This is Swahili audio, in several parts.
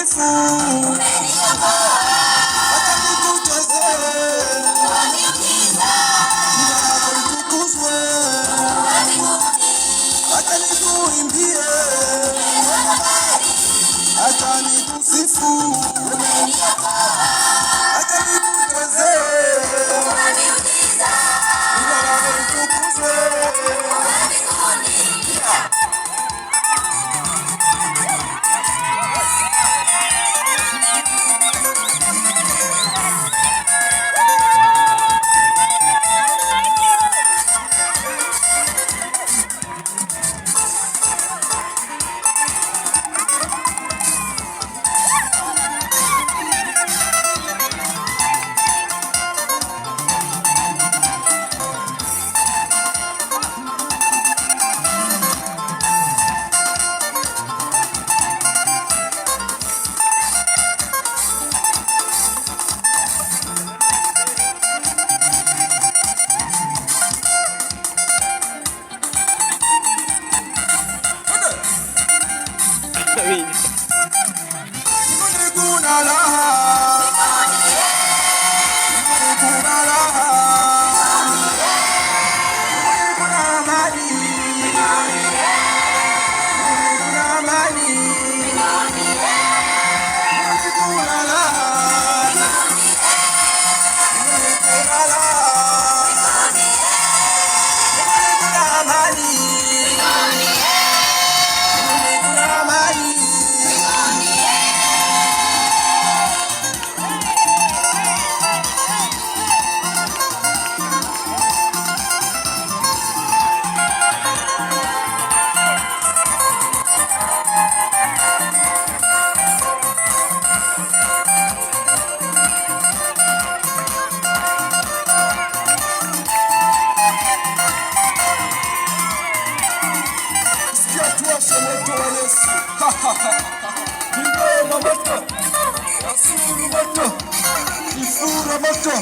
kusifu, acha nikucheze, jina lako litukuzwe, acha nikuimbie, acha nikusifu, acha nikucheze, jina lako litukuzwe. Kuna raha, kuna raha, kuna amani, kuna amani, kuna raha, kuna raha, kuna amani. Tuwashe moto wa Yesu. Kigoma moto, Kasulu moto, Ifura moto,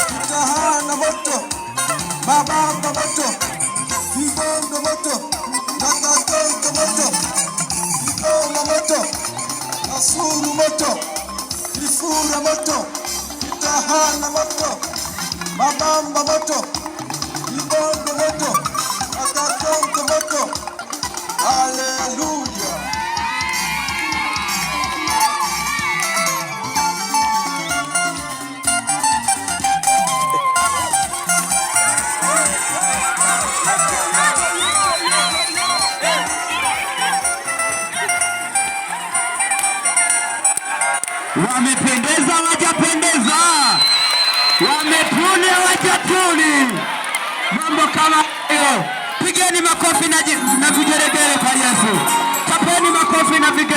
Kitahana moto, Mabamba moto, Kibondo moto, Nakatonto moto, Kigoma moto, Kasulu moto, Ifura moto, Kitahana moto, Mabamba moto, Kibondo moto, Nakatonto moto. Hallelujah. Wamependeza wajapendeza, wametuni wajatuni, mambo kama hayo. Pigeni makofi na vigelegele kwa Yesu. Chapeni makofi na vigelegele.